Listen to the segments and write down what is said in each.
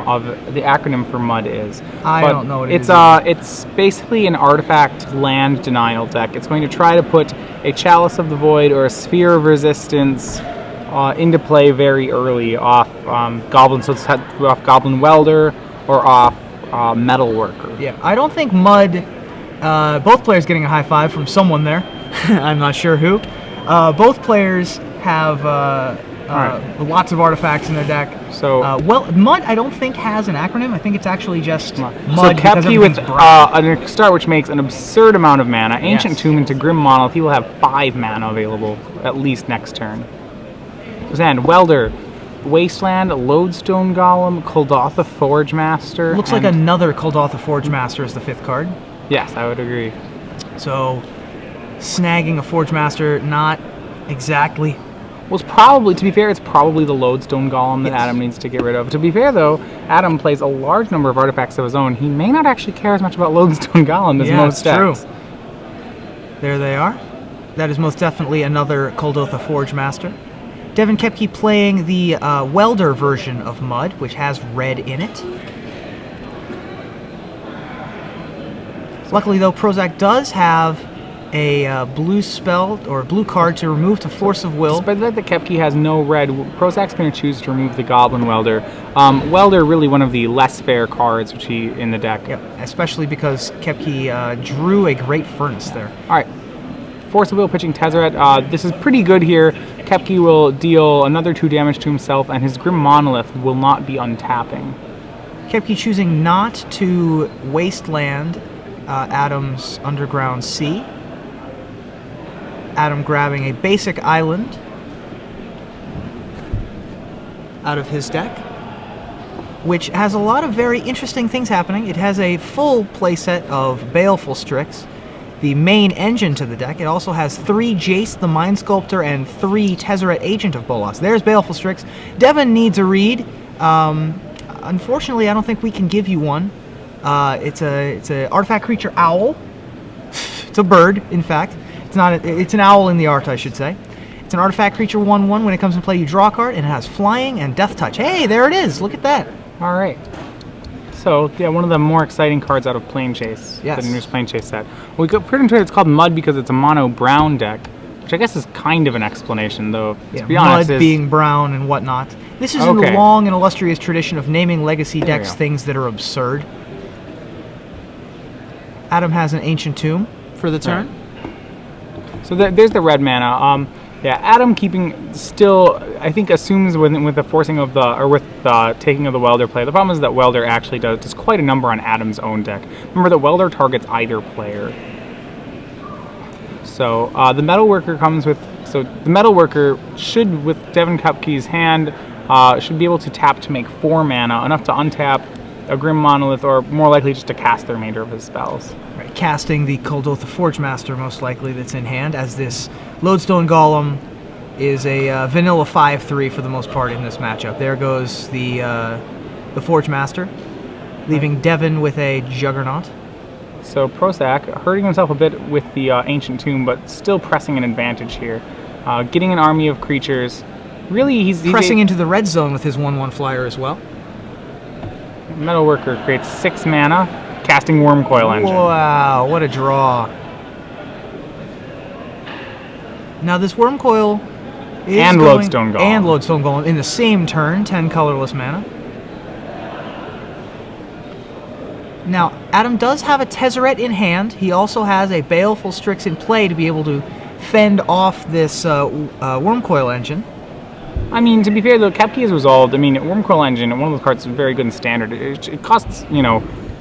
the acronym for MUD is. I don't know what it is. It's basically an artifact land denial deck. It's going to try to put a Chalice of the Void or a Sphere of Resistance into play very early off Goblin, so it's off Goblin Welder or off Metal Worker. Yeah, I don't think MUD. Both players getting a high five from someone there. I'm not sure who. Both players have lots of artifacts in their deck. So MUD I don't think has an acronym. I think it's actually just MUD. So Koepke with a start which makes an absurd amount of mana. Ancient Tomb into Grim Monolith. He will have 5 mana available at least next turn. Then Welder, Wasteland, Lodestone Golem, Kuldotha Forge Master. Looks like another Kuldotha Forge Master is the 5th card. Yes, I would agree. So snagging a Forge Master, not exactly. Well, it's probably, to be fair, it's probably the Lodestone Golem that Adam needs to get rid of. To be fair, though, Adam plays a large number of artifacts of his own. He may not actually care as much about Lodestone Golem as most decks. True. There they are. That is most definitely another Kuldotha Forge Master. Devin Koepke playing the Welder version of MUD, which has red in it. Luckily, though, Prosak does have a blue spell or blue card to remove to Force of Will. Despite the fact that Koepke has no red, Prosak's going to choose to remove the Goblin Welder. Welder, really one of the less fair cards in the deck. Yep, especially because Koepke drew a Great Furnace there. All right. Force of Will pitching Tezzeret. This is pretty good here. Koepke will deal another 2 damage to himself, and his Grim Monolith will not be untapping. Koepke choosing not to wasteland Adam's Underground Sea. Adam grabbing a basic island out of his deck, which has a lot of very interesting things happening. It has a full playset of Baleful Strix, the main engine to the deck. It also has 3 Jace the Mind Sculptor and 3 Tezzeret Agent of Bolas. There's Baleful Strix. Devin needs a read. Unfortunately, I don't think we can give you one. It's a artifact creature owl. It's a bird, in fact. It's an owl in the art, I should say. It's an artifact creature 1/1. When it comes to play, you draw a card, and it has flying and death touch. Hey, there it is. Look at that. All right. So, yeah, one of the more exciting cards out of Plane Chase. Yes. The newest Plane Chase set. We got pretty much it's called MUD because it's a mono brown deck, which I guess is kind of an explanation, though. Yeah, to be honest, MUD being brown and whatnot. This is in the long and illustrious tradition of naming legacy decks things that are absurd. Adam has an Ancient Tomb for the turn. Right. So there's the red mana. Yeah, Adam keeping still, I think, assumes with the forcing of with the taking of the Welder play. The problem is that Welder actually does quite a number on Adam's own deck. Remember that Welder targets either player. So the Metalworker comes with. So the Metalworker should, with Devin Koepke's hand, should be able to tap to make 4 mana, enough to untap a Grim Monolith, or more likely just to cast the remainder of his spells. Right, casting the Kuldotha Forge Master, most likely, that's in hand, as this Lodestone Golem is a vanilla 5/3 for the most part in this matchup. There goes the Forge Master, leaving Devin with a Juggernaut. So Prosak hurting himself a bit with the Ancient Tomb, but still pressing an advantage here. Getting an army of creatures. Really, he's pressing into the red zone with his 1/1 flyer as well. Metalworker creates 6 mana, casting Wormcoil Engine. Wow, what a draw. Now this Wormcoil is Lodestone Golem. And Lodestone Golem in the same turn, 10 colorless mana. Now, Adam does have a Tezzeret in hand. He also has a Baleful Strix in play to be able to fend off this Wormcoil Engine. I mean, to be fair, though, Koepke has resolved. I mean, Wormcoil Engine, one of those cards is very good in Standard. It costs,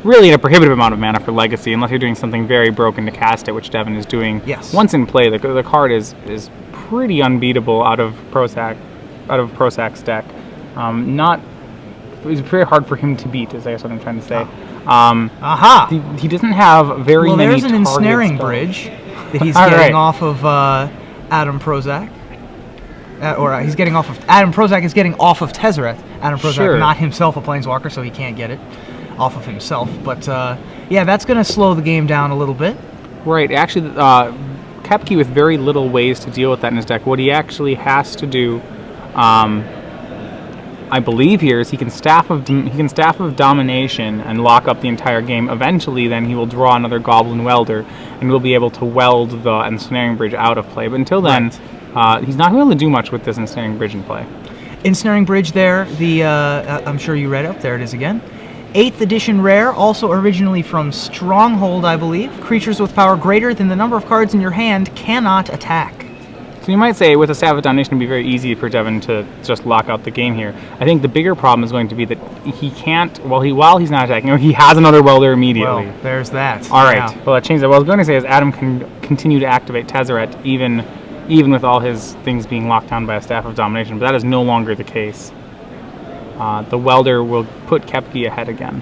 really a prohibitive amount of mana for Legacy, unless you're doing something very broken to cast it, which Devin is doing. Yes. Once in play, the card is pretty unbeatable out of Prosak's deck. It's very hard for him to beat, is I guess what I'm trying to say. He doesn't have very many. Well, there's an ensnaring bridge that he's getting off of Adam Prosak. He's getting off of Adam Prosak is getting off of Tezzeret. Adam Prosak, not himself a Planeswalker, so he can't get it off of himself. But yeah, that's going to slow the game down a little bit. Right. Actually, Koepke with very little ways to deal with that in his deck. What he actually has to do, I believe here is he can staff of domination and lock up the entire game. Eventually, then he will draw another Goblin Welder, and we'll be able to weld the Ensnaring Bridge out of play. But until then, he's not going to be able to do much with this Ensnaring Bridge in play. Ensnaring Bridge there, I'm sure you read it. There it is again. 8th edition rare, also originally from Stronghold, I believe. Creatures with power greater than the number of cards in your hand cannot attack. So you might say with a Staff of Domination it would be very easy for Devin to just lock out the game here. I think the bigger problem is going to be that he can't, while he's not attacking, or he has another Welder immediately. Well, there's that. All right, yeah. Well, that changes it. What I was going to say is Adam can continue to activate Tezzeret even with all his things being locked down by a Staff of Domination, but that is no longer the case. The Welder will put Koepke ahead again.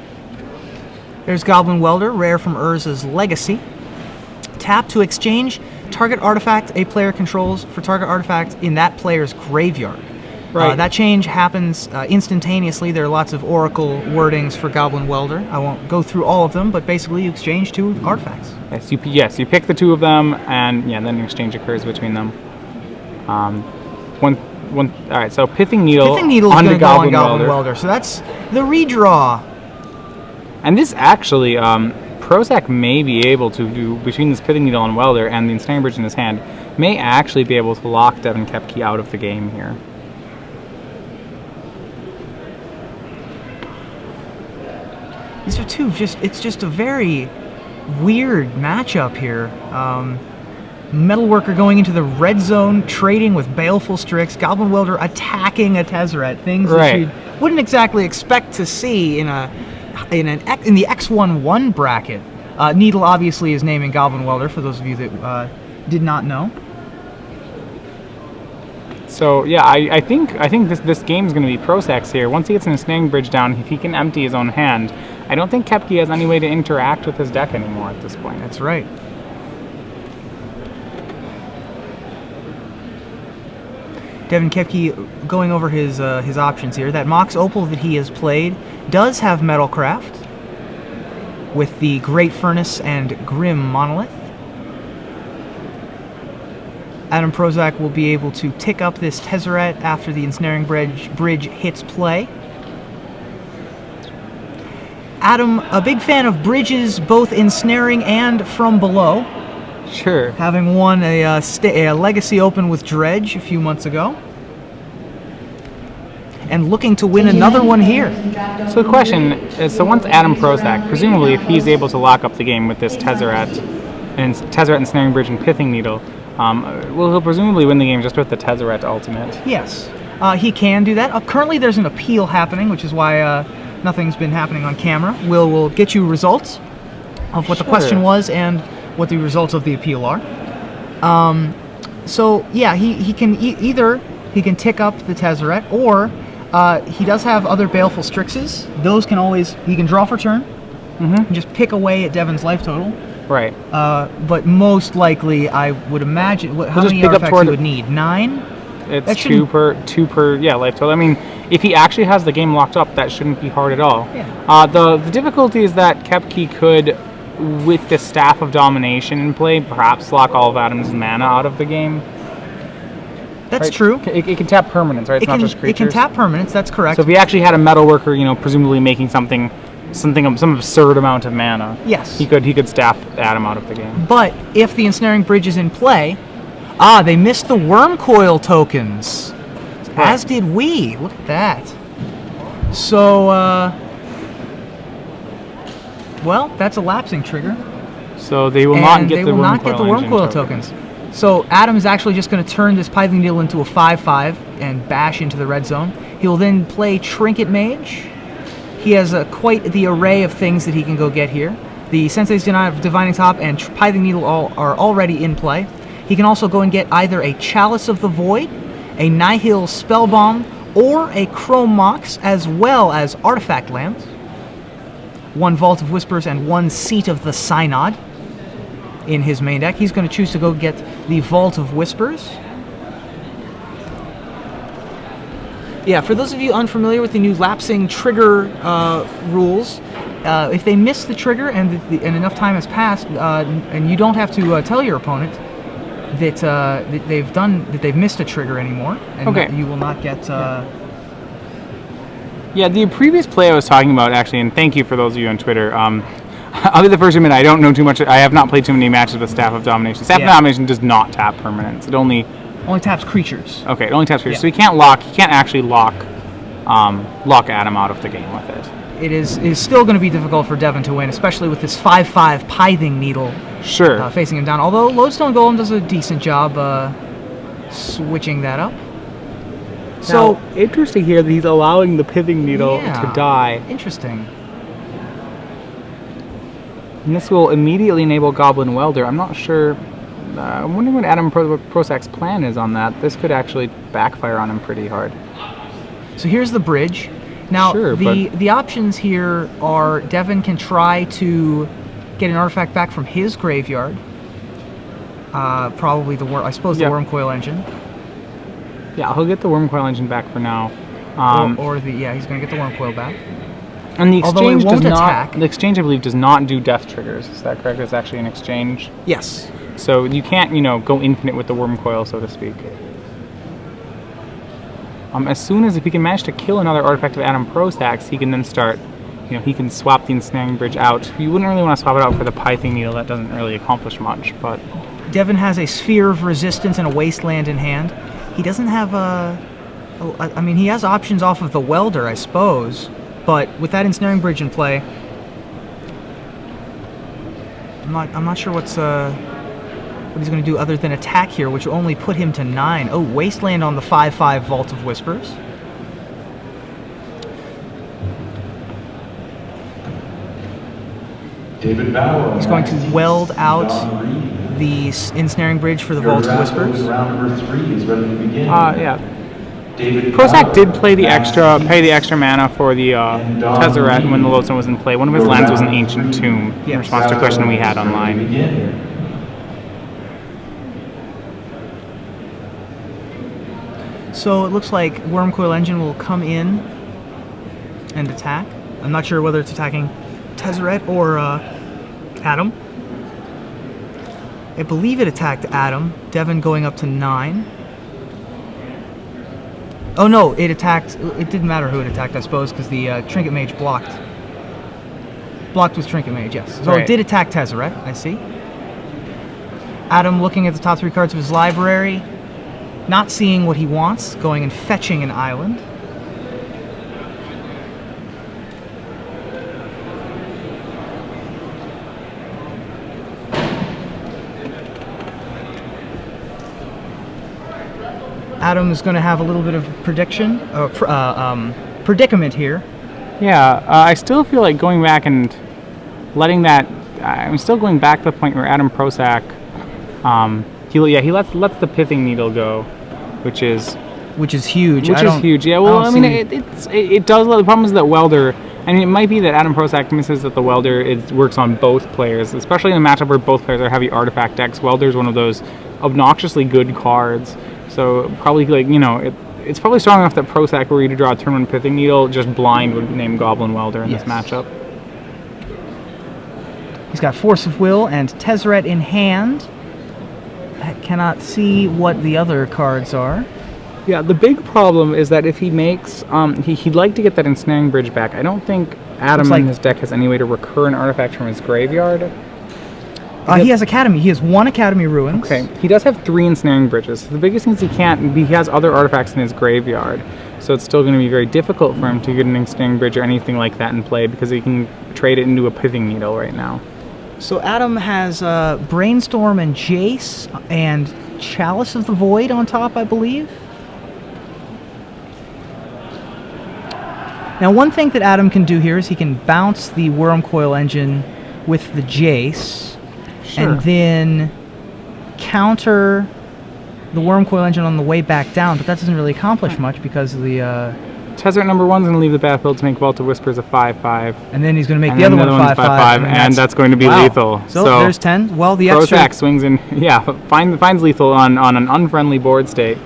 There's Goblin Welder, rare from Urza's Legacy. Tap to exchange target artifact a player controls for target artifact in that player's graveyard. Right. That change happens instantaneously. There are lots of Oracle wordings for Goblin Welder. I won't go through all of them, but basically you exchange 2 artifacts. Yes, you pick the 2 of them, and then an exchange occurs between them. All right, so Pithing Needle onto Goblin Welder. So that's the redraw. And this actually, Prosak may be able to do, between this Pithing Needle and Welder and the Ensnaring Bridge in his hand, may actually be able to lock Devin Koepke out of the game here. These are it's just a very weird matchup here. Metalworker going into the red zone, trading with Baleful Strix, Goblin Welder attacking a Tezzeret, things that you wouldn't exactly expect to see in the X11 bracket. Needle obviously is naming Goblin Welder for those of you that did not know. So yeah, I think this game is going to be Prosak's here. Once he gets an Ensnaring Bridge down, if he can empty his own hand, I don't think Koepke has any way to interact with his deck anymore at this point. That's right. Devin Koepke going over his options here. That Mox Opal that he has played does have Metalcraft with the Great Furnace and Grim Monolith. Adam Prosak will be able to tick up this Tezzeret after the Ensnaring Bridge hits play. Adam, a big fan of bridges, both ensnaring and from below. Sure. Having won a Legacy Open with Dredge a few months ago. And looking to win another one here. So the question is, so once Adam Prosak, presumably if he's able to lock up the game with this Tezzeret, Ensnaring Bridge, and Pithing Needle, he'll presumably win the game just with the Tezzeret ultimate. Yes, he can do that. Currently there's an appeal happening, which is why nothing's been happening on camera. We'll get you results of what the question was and what the results of the appeal are. So yeah, he can either he can tick up the Tezzeret, or he does have other Baleful Strixes. Those can he can draw for turn, and just pick away at Devin's life total. Right. But most likely, I would imagine, how many artifacts you would need? 9? It's two per life total. I mean, if he actually has the game locked up, that shouldn't be hard at all. Yeah. The difficulty is that Koepke could, with the Staff of Domination in play, perhaps lock all of Adam's mana out of the game. That's true. It can tap permanents, right? It's not just creatures. It can tap permanents. That's correct. So if he actually had a Metalworker, presumably making some absurd amount of mana. Yes. He could staff Adam out of the game. But if the Ensnaring Bridge is in play, they missed the Worm Coil tokens. Right. As did we. Look at that. So, well, that's a lapsing trigger. So they will not get the Worm Coil tokens. So Adam is actually just going to turn this Pithing Needle into a 5/5 and bash into the red zone. He will then play Trinket Mage. He has quite the array of things that he can go get here. The Sensei's Divining Top and Pithing Needle are already in play. He can also go and get either a Chalice of the Void, a Nihil Spellbomb, or a Chrome Mox, as well as Artifact Lands. 1 Vault of Whispers and 1 Seat of the Synod in his main deck. He's going to choose to go get the Vault of Whispers. Yeah, for those of you unfamiliar with the new lapsing trigger rules, if they miss the trigger and enough time has passed, and you don't have to tell your opponent that they've missed a trigger anymore, and you will not get Yeah, the previous play I was talking about, actually, and thank you for those of you on Twitter. I'll be the first to admit I don't know too much. I have not played too many matches with Staff of Domination. Staff of Domination does not tap permanents. It only taps creatures. Okay, it only taps creatures. So he can't lock. He can't actually lock Adam out of the game with it. It is still going to be difficult for Devin to win, especially with this 5/5 Pithing Needle. Sure. Facing him down. Although Lodestone Golem does a decent job switching that up. So interesting here that he's allowing the Pithing Needle to die. Interesting. And this will immediately enable Goblin Welder. I'm not sure. I'm wondering what Adam Prosak's plan is on that. This could actually backfire on him pretty hard. So here's the bridge. Now, the options here are Devin can try to get an artifact back from his graveyard. Probably the Worm Coil Engine. Yeah, he'll get the Worm Coil Engine back for now. He's going to get the Worm Coil back. And the exchange does not. The exchange, I believe, does not do death triggers. Is that correct? It's actually an exchange. Yes. So you can't, go infinite with the Worm Coil, so to speak. As soon as if he can manage to kill another artifact of Adam Prosak's, he can then start. He can swap the Ensnaring Bridge out. You wouldn't really want to swap it out for the Pithing Needle. That doesn't really accomplish much. But Devin has a Sphere of Resistance and a Wasteland in hand. He doesn't have he has options off of the Welder, I suppose. But with that Ensnaring Bridge in play, I'm not sure what he's going to do other than attack here, which will only put him to 9. Oh, Wasteland on the 5/5 Vault of Whispers. David Bauer. He's going to weld out the Ensnaring Bridge for the Vault of Whispers. Round number 3 is ready to begin. Yeah. Prosak did pay the extra mana for the Tezzeret when the Lodestone was in play. One of his lands was an Ancient Tomb, in response to a question we had online. So it looks like Worm Coil Engine will come in and attack. I'm not sure whether it's attacking Tezzeret or Adam. I believe it attacked Adam. Devin going up to 9. Oh no, it attacked. It didn't matter who it attacked, I suppose, because the Trinket Mage blocked. Blocked with Trinket Mage, yes. So it did attack Tezzeret, I see. Adam looking at the top 3 cards of his library, not seeing what he wants, going and fetching an island. Adam is going to have a little bit of predicament here. Yeah, I still feel like going back and letting that. I'm still going back to the point where Adam Prosak, he lets the Pithing Needle go, which is huge. Huge. Yeah, well, it does. The problem is that Welder. I mean, it might be that Adam Prosak misses that the Welder works on both players, especially in a matchup where both players are heavy artifact decks. Welder is one of those obnoxiously good cards. So probably it's probably strong enough that Prosak, were you to draw a turn 1 Pithing Needle, just blind would name Goblin Welder in this matchup. He's got Force of Will and Tezzeret in hand. I cannot see what the other cards are. Yeah, the big problem is that if he makes, he'd like to get that Ensnaring Bridge back. I don't think Adam in his deck has any way to recur an artifact from his graveyard. He has Academy. He has 1 Academy Ruins. Okay, he does have 3 Ensnaring Bridges. The biggest thing is he has other artifacts in his graveyard, so it's still going to be very difficult for him to get an Ensnaring Bridge or anything like that in play because he can trade it into a Pithing Needle right now. So Adam has Brainstorm and Jace and Chalice of the Void on top, I believe. Now, one thing that Adam can do here is he can bounce the Worm Coil Engine with the Jace. Sure. And then counter the Worm Coil Engine on the way back down, but that doesn't really accomplish much because of the... Tezzeret number 1's going to leave the battlefield to make Vault of Whispers a 5/5. And then he's going to make the other one 5/5. And that's going to be lethal. So there's 10. Well, the extra... Prosak swings in, finds lethal on an unfriendly board state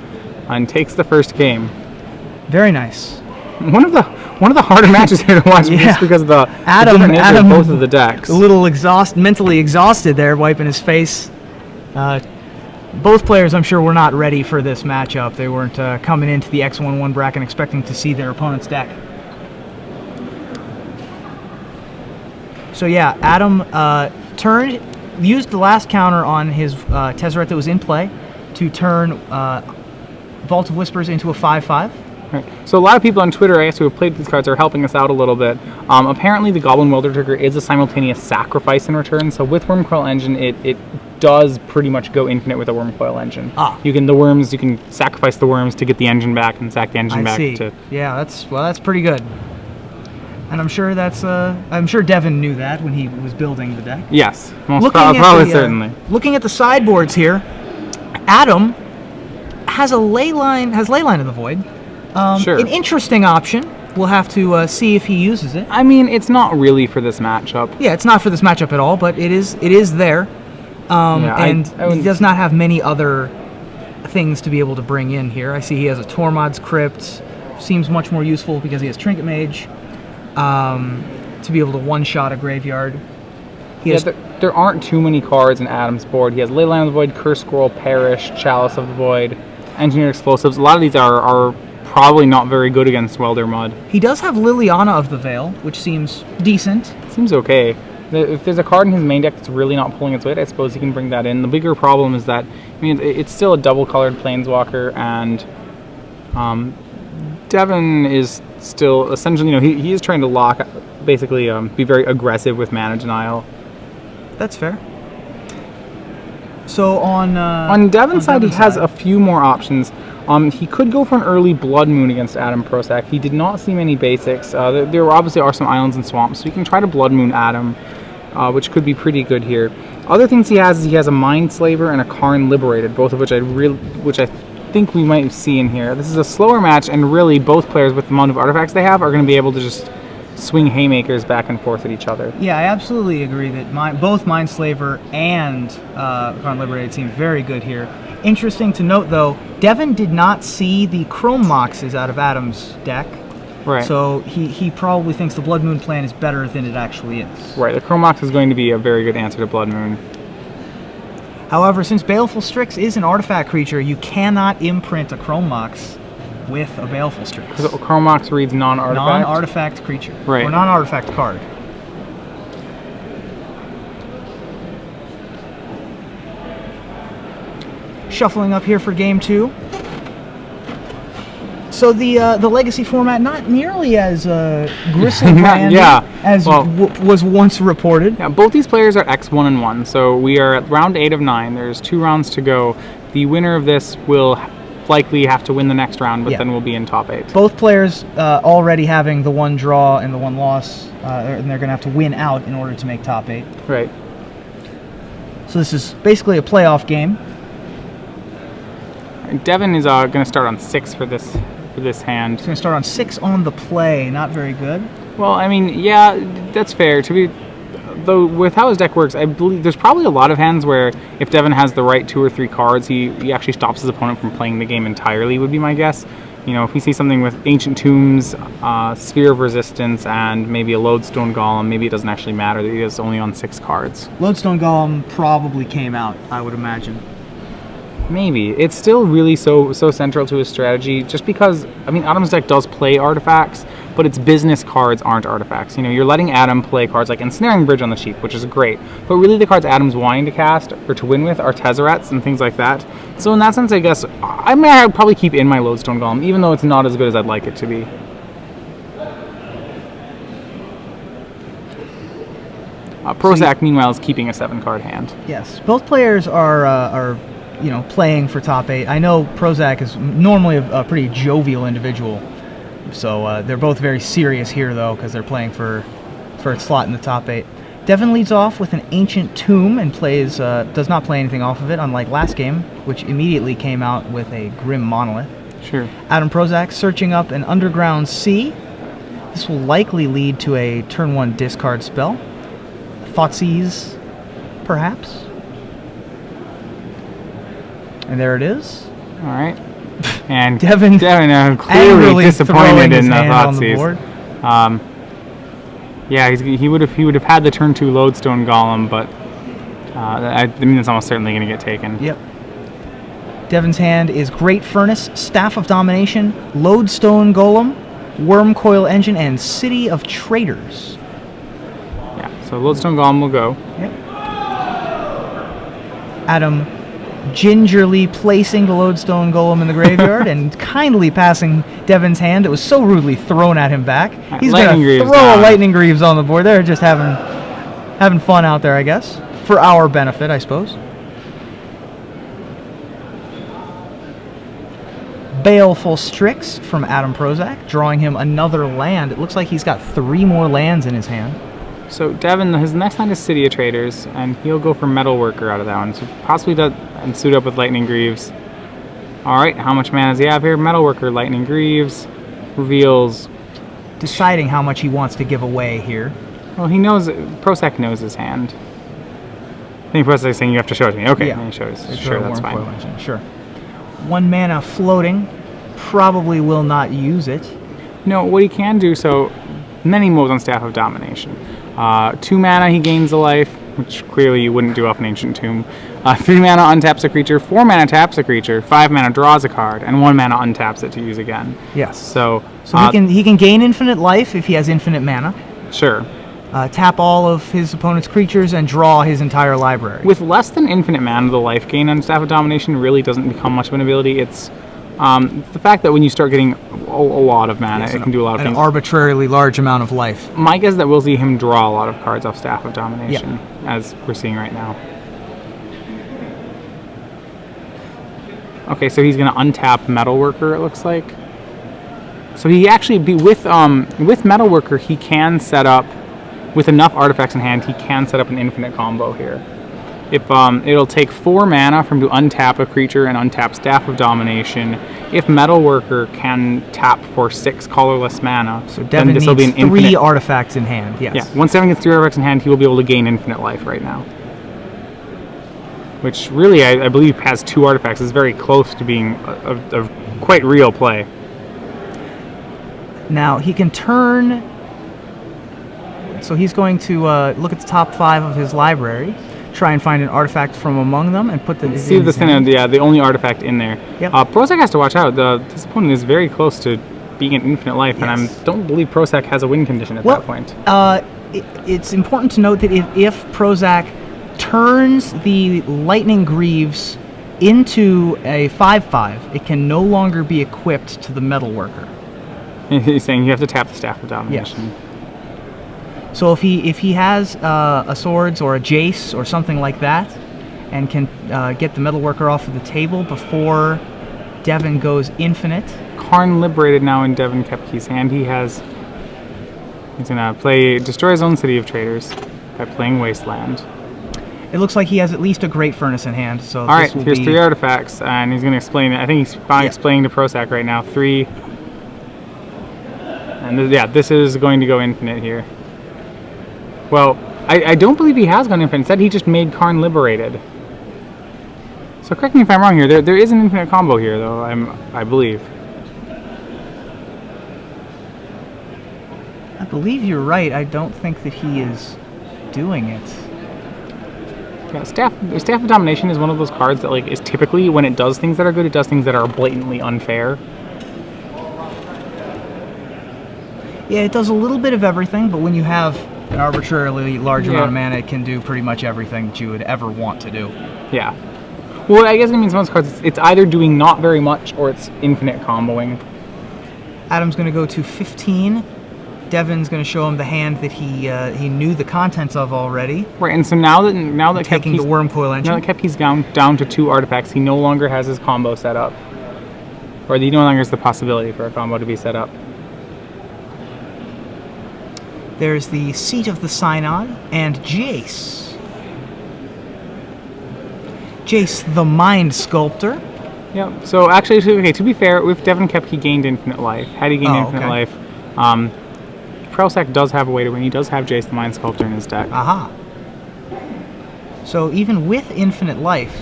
and takes the first game. Very nice. One of the harder matches here to watch just because of the different nature of both of the decks. A little mentally exhausted there, wiping his face. Both players, I'm sure, were not ready for this matchup. They weren't coming into the X11 bracket expecting to see their opponent's deck. So yeah, Adam used the last counter on his Tezzeret that was in play to turn Vault of Whispers into a 5/5. Right. So a lot of people on Twitter, I guess, who have played these cards are helping us out a little bit. Apparently the Goblin Welder Trigger is a simultaneous sacrifice in return, so with Wormcoil Engine, it does pretty much go infinite with a Wormcoil Engine. You can sacrifice the worms to get the engine back and sack the engine back. Yeah, that's pretty good. And I'm sure Devin knew that when he was building the deck. Yes, probably certainly. Looking at the sideboards here, Adam has Leyline of the Void. Sure. An interesting option. We'll have to see if he uses it. I mean, it's not really for this matchup. Yeah, it's not for this matchup at all, but it is there. He does not have many other things to be able to bring in here. I see he has a Tormod's Crypt. Seems much more useful because he has Trinket Mage to be able to one-shot a graveyard. There aren't too many cards in Adam's board. He has Leyline of the Void, Curse Scroll, Perish, Chalice of the Void, Engineered Explosives. A lot of these are probably not very good against Welder Mud. He does have Liliana of the Veil, which seems decent. Seems okay. If there's a card in his main deck that's really not pulling its weight, I suppose he can bring that in. The bigger problem is that, I mean, it's still a double-colored Planeswalker, and Devin is still essentially, he is trying to basically be very aggressive with mana denial. That's fair. So on Devin's side, he has a few more options. He could go for an early Blood Moon against Adam Prosak. He did not see many basics. There obviously are some islands and swamps, so he can try to Blood Moon Adam, which could be pretty good here. Other things he has is he has a Mindslaver and a Karn Liberated, both of which I think we might see in here. This is a slower match, and really both players, with the amount of artifacts they have, are going to be able to just swing haymakers back and forth at each other. Yeah, I absolutely agree that both Mindslaver and Karn Liberated seem very good here. Interesting to note, though, Devin did not see the Chrome Moxes out of Adam's deck. Right. So he probably thinks the Blood Moon plan is better than it actually is. Right, the Chrome Mox is going to be a very good answer to Blood Moon. However, since Baleful Strix is an artifact creature, you cannot imprint a Chrome Mox with a Baleful Strix. Because Chrome Mox reads non-artifact? Non-artifact creature. Right. Or non-artifact card. Shuffling up here for game 2. So the Legacy format, not nearly as gristle-branded as was once reported. Yeah, both these players are X1 and 1, so we are at round 8 of 9. There's 2 rounds to go. The winner of this will likely have to win the next round, but then we'll be in top 8. Both players already having the 1 draw and the 1 loss, and they're going to have to win out in order to make top 8. Right. So this is basically a playoff game. Devin is going to start on 6 for this hand. He's going to start on 6 on the play. Not very good. Well, I mean, yeah, that's fair. Though with how his deck works, I believe there's probably a lot of hands where if Devin has the right 2 or 3 cards, he actually stops his opponent from playing the game entirely, would be my guess. If we see something with Ancient Tombs, Sphere of Resistance, and maybe a Lodestone Golem, maybe it doesn't actually matter that he is only on 6 cards. Lodestone Golem probably came out, I would imagine. Maybe. It's still really so central to his strategy, just because, I mean, Adam's deck does play artifacts, but its business cards aren't artifacts. You're letting Adam play cards like Ensnaring Bridge on the cheap, which is great, but really the cards Adam's wanting to cast or to win with are Tezzerets and things like that. So in that sense, I guess, I'd probably keep in my Lodestone Golem, even though it's not as good as I'd like it to be. Prosak, meanwhile, is keeping a 7-card hand. Yes, both players are playing for top 8. I know Prosak is normally a pretty jovial individual, so they're both very serious here, though, because they're playing for a slot in the top 8. Devin leads off with an Ancient Tomb and does not play anything off of it, unlike last game, which immediately came out with a Grim Monolith. Sure. Adam Prosak searching up an Underground Sea. This will likely lead to a turn 1 discard spell. Thoughtseize, perhaps. And there it is. All right. And Devin clearly disappointed in the Thoughtseize. Yeah, he would have had the turn 2 Lodestone Golem, but I mean it's almost certainly going to get taken. Yep. Devin's hand is Great Furnace, Staff of Domination, Lodestone Golem, Wormcoil Engine, and City of Traitors. Yeah, so Lodestone Golem will go. Yep. Adam gingerly placing the Lodestone Golem in the graveyard and kindly passing Devin's hand that was so rudely thrown at him back. He's going to throw a Lightning Greaves on the board. They're just having fun out there, I guess. For our benefit, I suppose. Baleful Strix from Adam Prosak, drawing him another land. It looks like he's got 3 more lands in his hand. So Devin, his next land is City of Traders, and he'll go for Metalworker out of that one. So possibly does and suit up with Lightning Greaves. All right, how much mana does he have here? Metalworker, Lightning Greaves, reveals. Deciding how much he wants to give away here. Well, he knows. Prosak knows his hand. I think Prosak's saying you have to show it to me. Okay, Yeah. He shows. It's Sure, a that's Worm fine. Coil Engine, sure. 1 mana floating. Probably will not use it. No, what he can do, so many moves on Staff of Domination. 2 mana, he gains a life, which clearly you wouldn't do off an Ancient Tomb. 3 mana untaps a creature, 4 mana taps a creature, 5 mana draws a card, and 1 mana untaps it to use again. Yes. So he can gain infinite life if he has infinite mana. Sure. Tap all of his opponent's creatures and draw his entire library. With less than infinite mana, the life gain on Staff of Domination really doesn't become much of an ability. It's the fact that when you start getting a lot of mana, it can do a lot of an things. arbitrarily large amount of life. My guess is that we'll see him draw a lot of cards off Staff of Domination, as we're seeing right now. Okay, so he's going to untap Metalworker, it looks like. So he actually, with Metalworker, he can set up, with enough artifacts in hand, he can set up an infinite combo here. If it'll take 4 mana from to untap a creature and untap Staff of Domination. If Metalworker can tap for 6 colorless mana, So then Devin this will be an needs 3 infinite. artifacts in hand. Yes. Yeah, once Devin gets 3 artifacts in hand, he will be able to gain infinite life right now. Which really, I believe, has 2 artifacts. Is very close to being a quite real play. Now he can turn. So he's going to look at the top 5 of his library, try and find an artifact from among them, and put the. See if the only artifact in there. Yep. Prosak has to watch out. This opponent is very close to being an infinite life, and Yes. I don't believe Prosak has a win condition at that point. It's important to note that if Prosak turns the Lightning Greaves into a 5/5, it can no longer be equipped to the Metalworker. He's saying you have to tap the Staff of Domination. So if he has a Swords or a Jace or something like that, and can get the Metalworker off of the table before Devin goes infinite. Karn liberated now in Devin Koepke's hand. He's gonna destroy his own City of Traders by playing Wasteland. It looks like he has at least a Great Furnace in hand. So All right, here's 3 artifacts, and he's gonna explain it. I think he's finally explaining to Prosak right now. 3. And this is going to go infinite here. Well, I don't believe he has gone infinite. Instead, he just made Karn liberated. So correct me if I'm wrong here. There is an infinite combo here, though. I believe. I believe you're right. I don't think that he is doing it. Yeah, Staff of Domination is one of those cards that is typically, when it does things that are good, it does things that are blatantly unfair. Yeah, it does a little bit of everything, but when you have an arbitrarily large amount of mana, it can do pretty much everything that you would ever want to do. Yeah. Well, I guess it means most cards, it's either doing not very much or it's infinite comboing. Adam's going to go to 15. Devin's going to show him the hand that he knew the contents of already. Right, and so now that Taking the Worm Coil Engine. Now that Koepke's down to 2 artifacts, he no longer has his combo set up. Or he no longer has the possibility for a combo to be set up. There's the Seat of the Synod and Jace. Jace, the Mind Sculptor. Yeah, so actually, okay, to be fair, with Devin Koepke, he gained infinite life. Had he gained infinite life, Prosak does have a way to win. He does have Jace the Mind Sculptor in his deck. Aha. So even with infinite life...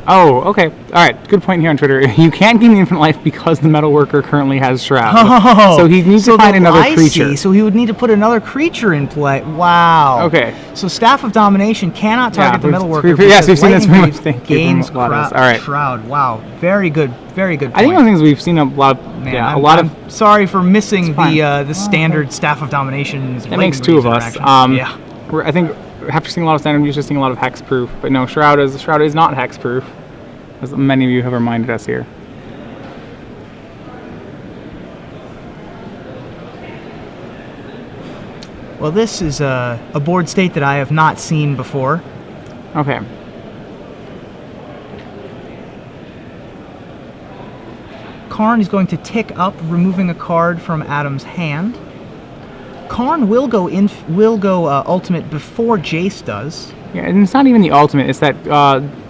Oh, okay. Alright, good point here on Twitter. You can't gain infinite life because the Metalworker currently has Shroud. Oh, so he needs to find another creature. So he would need to put another creature in play. Wow. Okay. So Staff of Domination cannot target the Metalworker. Yes, we've seen this Lightning pretty much. Greaves gains Shroud. Wow. Very good point. I think one of the things we've seen a lot of... I'm sorry for missing the standard Staff of Domination. That makes 2 of us. Yeah. I think after seeing a lot of standard, I'm used to seeing a lot of hexproof, but no, Shroud is not hexproof, as many of you have reminded us here. Well, this is a board state that I have not seen before. Okay. Karn is going to tick up, removing a card from Adam's hand. Karn will go ultimate before Jace does. Yeah, and it's not even the ultimate. It's that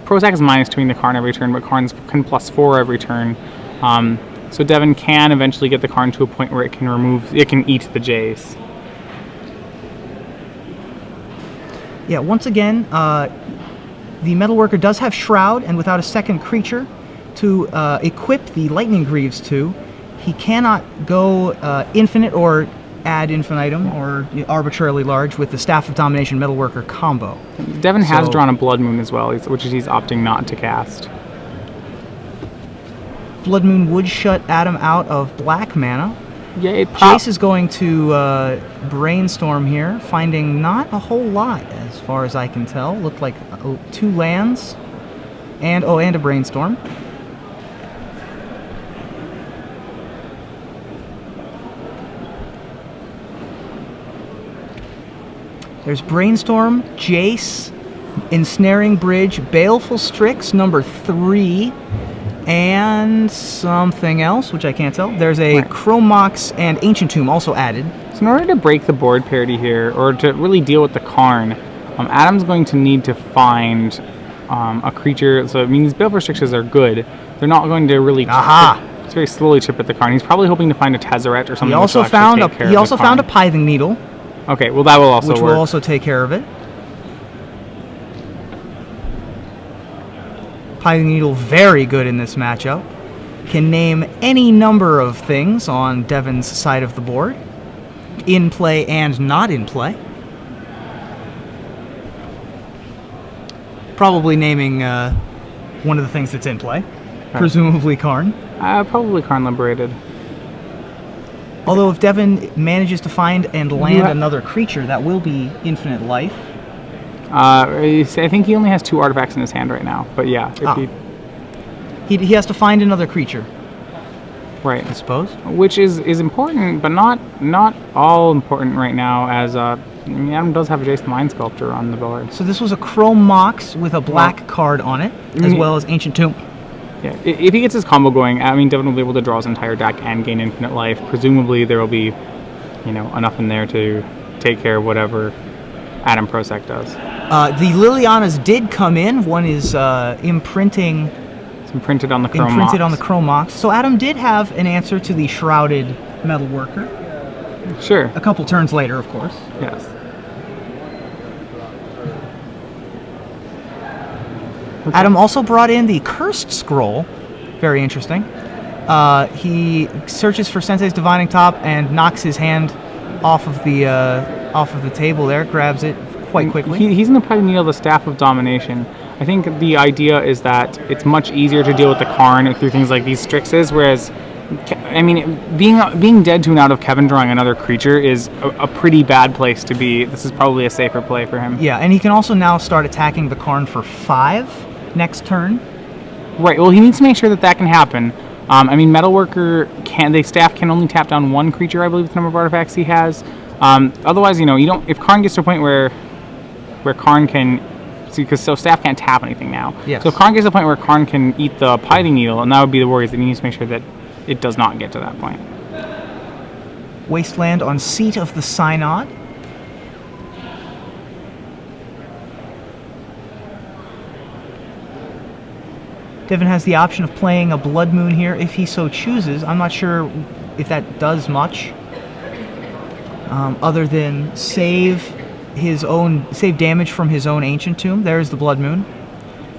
Prosak is -2ing the Karn every turn, but Karn's can +4 every turn. So Devin can eventually get the Karn to a point where it can eat the Jace. Yeah, once again, the Metalworker does have Shroud, and without a second creature to equip the Lightning Greaves to, he cannot go infinite or ad infinitum or arbitrarily large with the Staff of Domination Metalworker combo. Devin has drawn a Blood Moon as well, which he's opting not to cast. Blood Moon would shut Adam out of black mana. Yeah, Jace is going to brainstorm here, finding not a whole lot as far as I can tell. Looked like 2 lands and a brainstorm. There's Brainstorm, Jace, Ensnaring Bridge, Baleful Strix, number 3, and something else, which I can't tell. There's a Chromox and Ancient Tomb also added. So in order to break the board parity here, or to really deal with the Karn, Adam's going to need to find a creature. So I mean, these Baleful Strixes are good. They're not going to really. It's very slowly chip at the Karn. He's probably hoping to find a Tezzeret or something. He also found a Pithing Needle. Okay, well that will also work. Which will also take care of it. Pithing Needle very good in this matchup. Can name any number of things on Devin's side of the board. In play and not in play. Probably naming one of the things that's in play. Presumably Karn. Probably Karn Liberated. Although if Devin manages to find and land another creature, that will be infinite life. I think he only has 2 artifacts in his hand right now, but yeah. He has to find another creature. Right. I suppose. Which is important, but not all important right now, as Adam does have a Jace the Mind Sculptor on the board. So this was a Chrome Mox with a black card on it, as well as Ancient Tomb. Yeah, if he gets his combo going, I mean, Devin will be able to draw his entire deck and gain infinite life. Presumably, there will be, enough in there to take care of whatever Adam Prosak does. The Lilianas did come in. One is imprinting. It's imprinted on the Chrome Imprinted on the Chrome Mox. So Adam did have an answer to the Shrouded Metalworker. Sure. A couple turns later, of course. Yes. Okay. Adam also brought in the Cursed Scroll. Very interesting. He searches for Sensei's Divining Top and knocks his hand off of the table there, grabs it quite quickly. He's going to probably need the Staff of Domination. I think the idea is that it's much easier to deal with the Karn through things like these Strixes, whereas, I mean, being dead to an out of Kevin drawing another creature is a pretty bad place to be. This is probably a safer play for him. Yeah, and he can also now start attacking the Karn for 5 next turn. Right, well, he needs to make sure that can happen. I mean, Metalworker Staff can only tap down 1 creature, I believe, with the number of artifacts he has. Otherwise, if Karn gets to a point where Karn can, because Staff can't tap anything now. Yes. So if Karn gets to the point where Karn can eat the Pithing Needle, and that would be the worries that he needs to make sure that it does not get to that point. Wasteland on Seat of the Synod. Devin has the option of playing a Blood Moon here if he so chooses. I'm not sure if that does much, other than save damage from his own Ancient Tomb. There's the Blood Moon.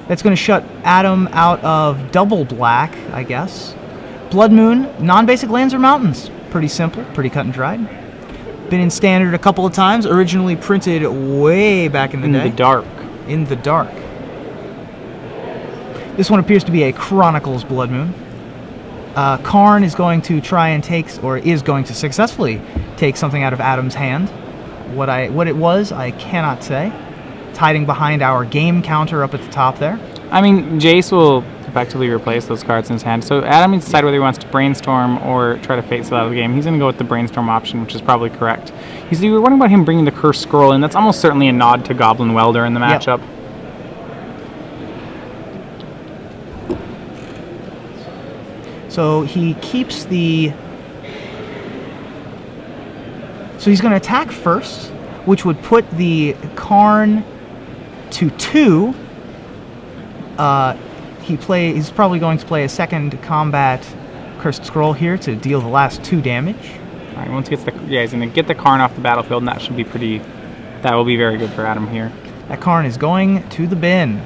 That's going to shut Adam out of double black, I guess. Blood Moon, non-basic lands or mountains. Pretty simple, pretty cut and dried. Been in Standard a couple of times. Originally printed way back in the day. In the dark. In the dark. This one appears to be a Chronicles Blood Moon. Karn is going to try and is going to successfully take something out of Adam's hand. What it was, I cannot say. It's hiding behind our game counter up at the top there. I mean, Jace will effectively replace those cards in his hand. So Adam needs to decide whether he wants to brainstorm or try to face it out of the game. He's going to go with the brainstorm option, which is probably correct. You were wondering about him bringing the Cursed Scroll in. That's almost certainly a nod to Goblin Welder in the matchup. Yep. So he keeps the... So he's going to attack first, which would put the Karn to 2. He's probably going to play a second combat Cursed Scroll here to deal the last 2 damage. All right, once he gets he's going to get the Karn off the battlefield, and that should be that will be very good for Adam here. That Karn is going to the bin.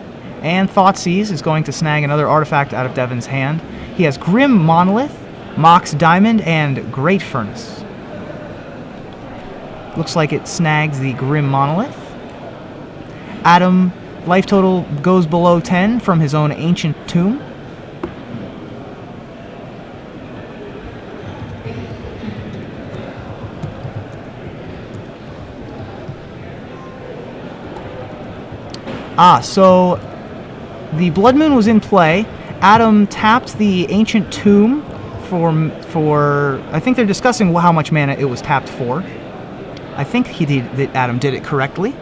And Thoughtseize is going to snag another artifact out of Devin's hand. He has Grim Monolith, Mox Diamond, and Great Furnace. Looks like it snags the Grim Monolith. Adam, life total goes below 10 from his own Ancient Tomb. So the Blood Moon was in play. Adam tapped the Ancient Tomb for I think they're discussing how much mana it was tapped for. I think Adam did it correctly.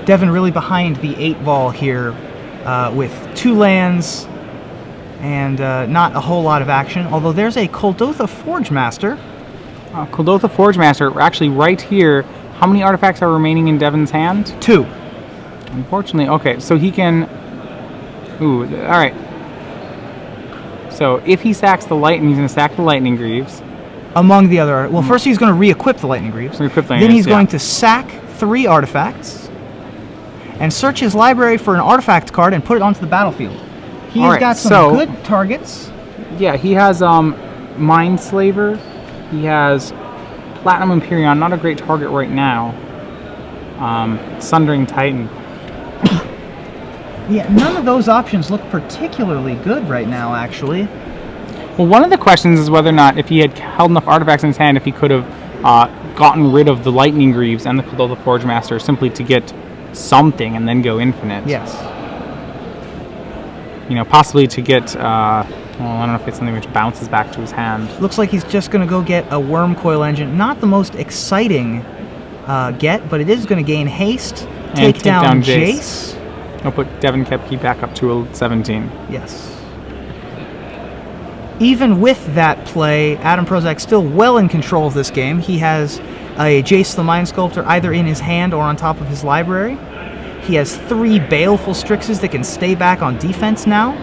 Devin really behind the 8 ball here with 2 lands and not a whole lot of action, although there's a Kuldotha Forgemaster. Kuldotha Forgemaster, actually right here. How many artifacts are remaining in Devin's hand? 2. Unfortunately, okay, so he can... Ooh, alright. So if he sacks the Lightning, he's going to sack the Lightning Greaves. Among the other... Well, first he's going to re-equip the Lightning Greaves. Then he's going to sack 3 artifacts and search his library for an artifact card and put it onto the battlefield. He's got some good targets. Yeah, he has Mindslaver. He has Platinum Empyrean, not a great target right now. Sundering Titan. Yeah, none of those options look particularly good right now, actually. Well, one of the questions is whether or not, if he had held enough artifacts in his hand, if he could have gotten rid of the Lightning Greaves and the Kuldotha Forgemaster simply to get something and then go infinite. Yes. You know, possibly to get... well, I don't know if it's something which bounces back to his hand. Looks like he's just going to go get a Wormcoil Engine. Not the most exciting get, but it is going to gain haste. Take down Jace. I'll put Devin Koepke back up to a 17. Yes. Even with that play, Adam Prosak still well in control of this game. He has a Jace the Mind Sculptor either in his hand or on top of his library. He has 3 Baleful Strixes that can stay back on defense now.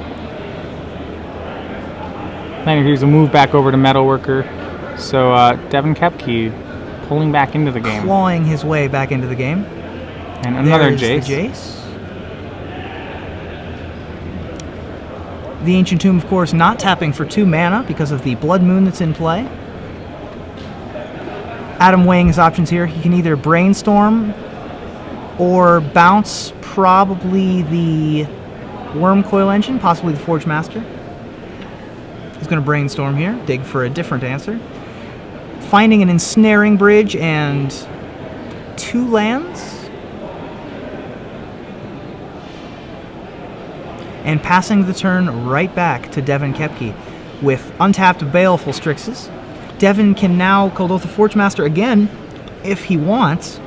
Then here's a move back over to Metalworker. So Devin Koepke pulling back into the game. Clawing his way back into the game. And another There's Jace. The Jace. The Ancient Tomb, of course, not tapping for 2 mana because of the Blood Moon that's in play. Adam weighing his options here. He can either Brainstorm or bounce probably the Wormcoil Engine, possibly the Forgemaster. He's going to Brainstorm here, dig for a different answer. Finding an Ensnaring Bridge and 2 lands. And passing the turn right back to Devin Koepke with untapped Baleful Strixes. Devin can now Kuldotha Forgemaster again if he wants,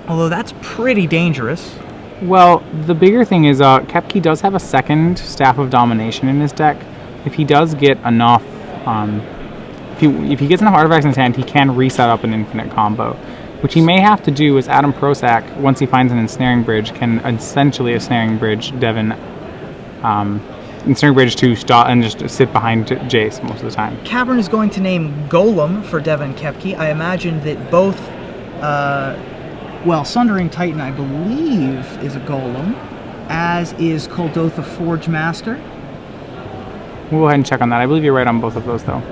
although that's pretty dangerous. Well, the bigger thing is Koepke does have a second Staff of Domination in his deck. If he does get enough, if he gets enough artifacts in his hand, he can reset up an infinite combo. Which he may have to do is Adam Prosak, once he finds an Ensnaring Bridge, can essentially Ensnaring Bridge Devin, Ensnaring Bridge to stop and just sit behind Jace most of the time. Cavern is going to name Golem for Devin Koepke. I imagine that both, Sundering Titan, I believe, is a Golem, as is Kuldotha Forgemaster. We'll go ahead and check on that. I believe you're right on both of those, though.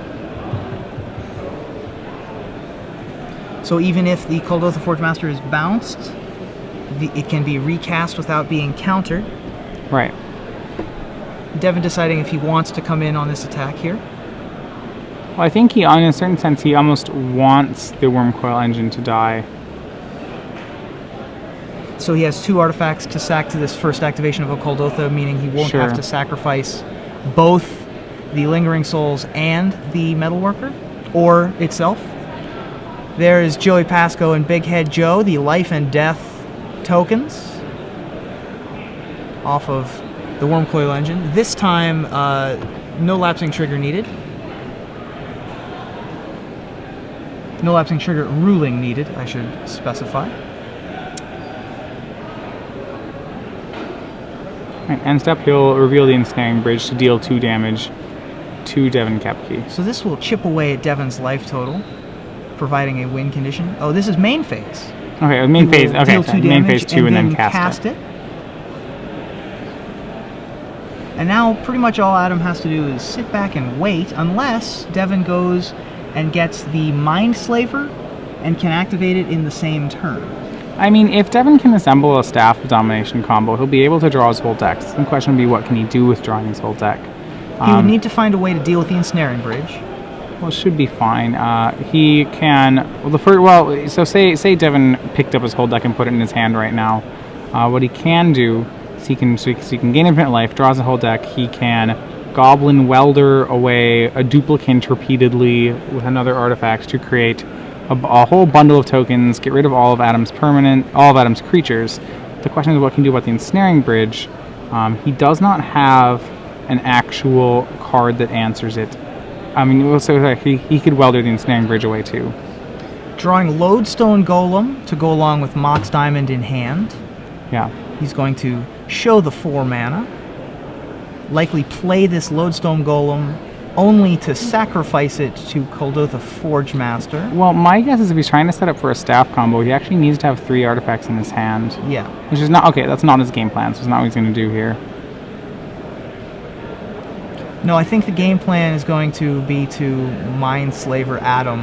So even if the Kuldotha Forgemaster is bounced, it can be recast without being countered. Right. Devin deciding if he wants to come in on this attack here. Well, I think he, in a certain sense, he almost wants the Wormcoil Engine to die. So he has 2 artifacts to sack to this first activation of a Kuldotha, meaning he won't Sure. have to sacrifice both the Lingering Souls and the Metalworker, or itself. There is Joey Pasco and Big Head Joe, the life and death tokens off of the Wormcoil Engine. This time, no lapsing trigger needed. No lapsing trigger ruling needed, I should specify. Right, end step, he'll reveal the Ensnaring Bridge to deal 2 damage to Devin Koepke. So this will chip away at Devin's life total, providing a win condition. Oh, this is main phase. Okay, main He phase. will Okay, deal so 2 main damage phase 2 and then cast it. And now pretty much all Adam has to do is sit back and wait, unless Devin goes and gets the Mind Slaver and can activate it in the same turn. I mean, if Devin can assemble a Staff of Domination combo, he'll be able to draw his whole deck. The question would be, what can he do with drawing his whole deck? He would need to find a way to deal with the Ensnaring Bridge. Well, it should be fine. He can. Well, the first. Well, so say Devin picked up his whole deck and put it in his hand right now. What he can do is he can gain infinite life, draws a whole deck. He can Goblin Welder away a duplicant repeatedly with another artifact to create a whole bundle of tokens. Get rid of all of Adam's creatures. The question is, what can he do about the Ensnaring Bridge? He does not have an actual card that answers it. I mean, so he could welder the Ensnaring Bridge away too. Drawing Lodestone Golem to go along with Mox Diamond in hand. Yeah. He's going to show the 4 mana. Likely play this Lodestone Golem only to sacrifice it to Kuldotha Forge Master. Well, my guess is if he's trying to set up for a staff combo, he actually needs to have 3 artifacts in his hand. Yeah. Which is not okay. That's not his game plan. So it's not what he's going to do here. No, I think the game plan is going to be to Mind Slaver Adam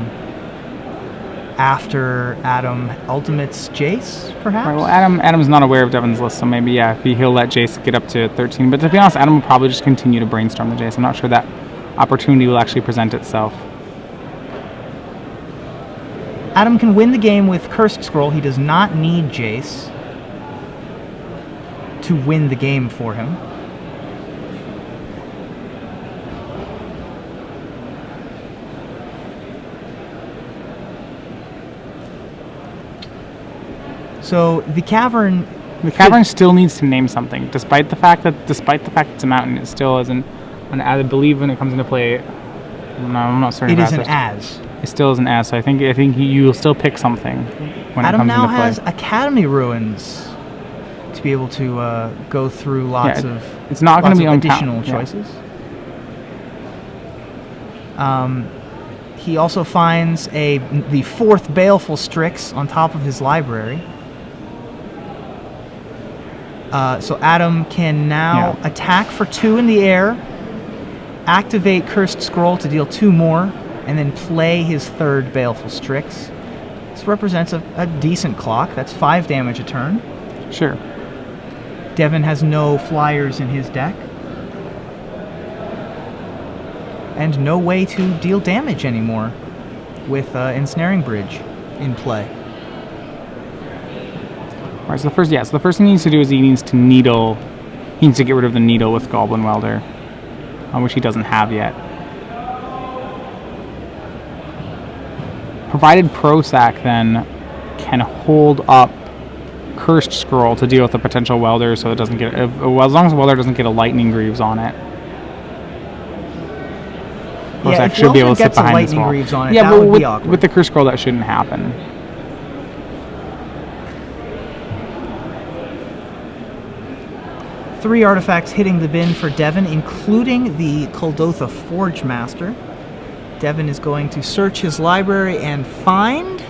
after Adam ultimates Jace, perhaps? Right, well, Adam's not aware of Devin's list, so maybe, yeah, he'll let Jace get up to 13. But to be honest, Adam will probably just continue to brainstorm the Jace. I'm not sure that opportunity will actually present itself. Adam can win the game with Cursed Scroll. He does not need Jace to win the game for him. So the cavern. The cavern still needs to name something, despite the fact that it's a mountain. It still isn't. And I believe when it comes into play, I'm not certain. It is an as. It still is an as. So I think you'll still pick something when it comes into play. Adam now has Academy Ruins to be able to go through lots of. It's not going to be additional choices. He also finds the 4th Baleful Strix on top of his library. So Adam can now attack for 2 in the air, activate Cursed Scroll to deal 2 more, and then play his 3rd Baleful Strix. This represents a decent clock. That's 5 damage a turn. Sure. Devin has no flyers in his deck. And no way to deal damage anymore with Ensnaring Bridge in play. Alright, so the first thing he needs to do is he needs to get rid of the needle with Goblin Welder, which he doesn't have yet. Provided Prosak then can hold up Cursed Scroll to deal with the potential welder, so it doesn't get as long as the welder doesn't get a Lightning Greaves on it. Prosak should be able to sit behind Lightning this wall. Greaves on it, Yeah, that but would be awkward. with the Cursed Scroll that shouldn't happen. Three artifacts hitting the bin for Devin, including the Kuldotha Forge Master. Devin is going to search his library and find...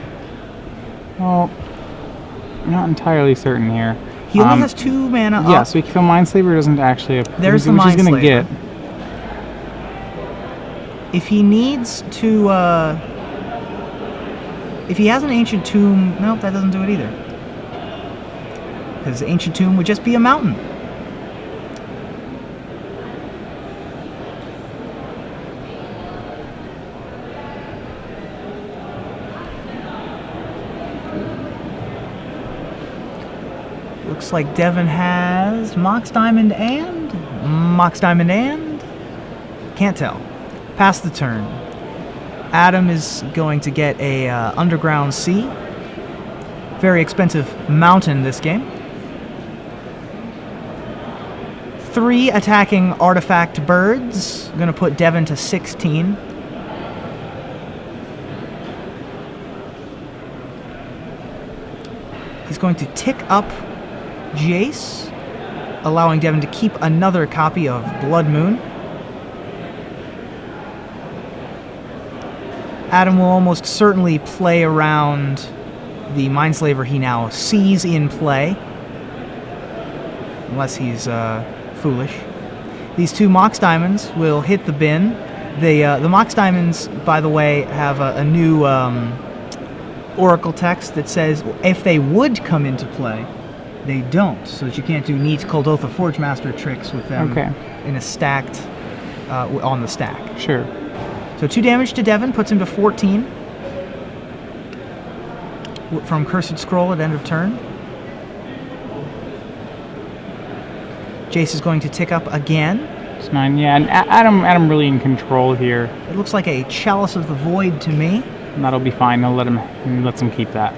Well, I'm not entirely certain here. He only has 2 mana up. Yeah, so Mind Slaver doesn't actually... There's the Mind Slaver. Get. If he needs to... if he has an Ancient Tomb... Nope, that doesn't do it either. Because Ancient Tomb would just be a mountain. Looks like Devin has Mox Diamond and Mox Diamond and can't tell. Pass the turn. Adam is going to get a Underground Sea. Very expensive mountain this game. 3 attacking artifact birds. Going to put Devin to 16. He's going to tick up Jace, allowing Devin to keep another copy of Blood Moon. Adam will almost certainly play around the Mindslaver he now sees in play, unless he's foolish. These 2 Mox Diamonds will hit the bin. The Mox Diamonds, by the way, have a new Oracle text that says if they would come into play, they don't, so that you can't do neat Kuldotha Forge Master tricks with them in a stacked, on the stack. Sure. So 2 damage to Devin, puts him to 14. From Cursed Scroll at end of turn. Jace is going to tick up again. It's 9, yeah, and Adam really in control here. It looks like a Chalice of the Void to me. And that'll be fine. He'll let him keep that.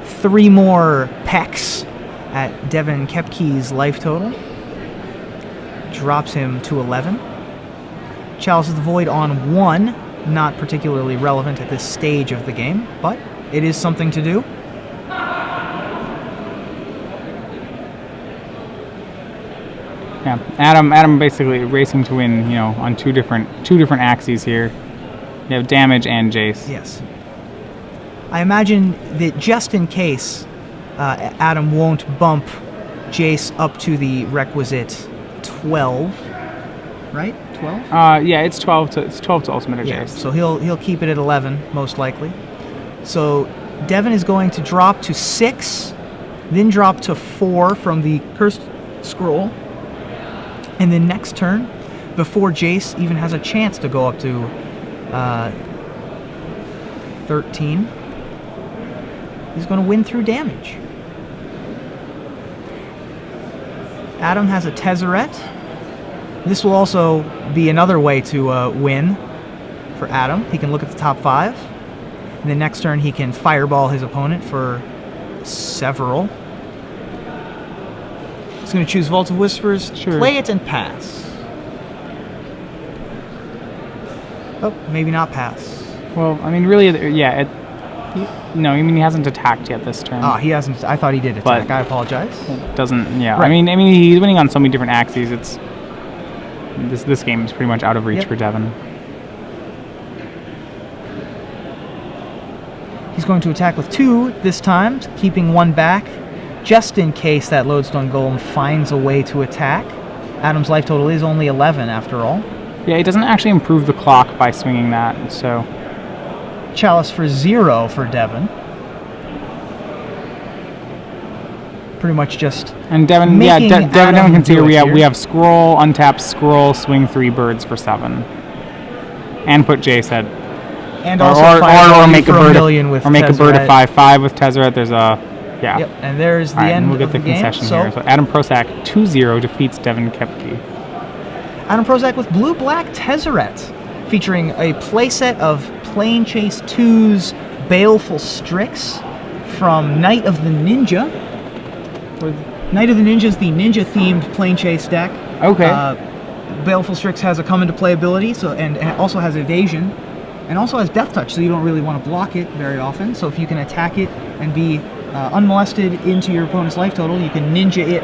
3 more pecks at Devin Koepke's life total. Drops him to 11. Chalice of the Void on 1. Not particularly relevant at this stage of the game, but it is something to do. Yeah, Adam basically racing to win, on two different axes here. You have damage and Jace. Yes. I imagine that just in case Adam won't bump Jace up to the requisite 12, right? 12? Yeah, it's 12 to ultimate at Jace. So he'll keep it at 11 most likely. So Devin is going to drop to 6, then drop to 4 from the Cursed Scroll. And then next turn, before Jace even has a chance to go up to 13, he's going to win through damage. Adam has a Tezzeret. This will also be another way to win for Adam. He can look at the top 5. And then next turn he can fireball his opponent for several. He's going to choose Vault of Whispers, play it, and pass. Oh, maybe not pass. Well, I mean, really, yeah. He hasn't attacked yet this turn. Ah, he hasn't. I thought he did attack. I apologize. It doesn't. Yeah. Right. I mean, he's winning on so many different axes. It's this game is pretty much out of reach for Devin. He's going to attack with 2 this time, keeping 1 back, just in case that Lodestone Golem finds a way to attack. Adam's life total is only 11 after all. Yeah, it doesn't actually improve the clock by swinging that, so... Chalice for 0 for Devin. Pretty much just... And Devin, Devin can see here we have scroll, untap, scroll, swing 3 birds for 7. And put Jace at... And also or make a bird with or make a bird a 5/5 with Tezzeret. There's a Yep, and there's the end we'll get of the game. concession here. So Adam Prosak 2-0 defeats Devin Koepke. Adam Prosak with blue-black Tezzeret, featuring a playset of Plane Chase 2's Baleful Strix from Night of the Ninja. Night of the Ninja is the ninja-themed Plane Chase deck. Okay. Baleful Strix has a come into play ability, and also has evasion, and also has Death Touch, so you don't really want to block it very often. So if you can attack it and be unmolested into your opponent's life total, you can ninja it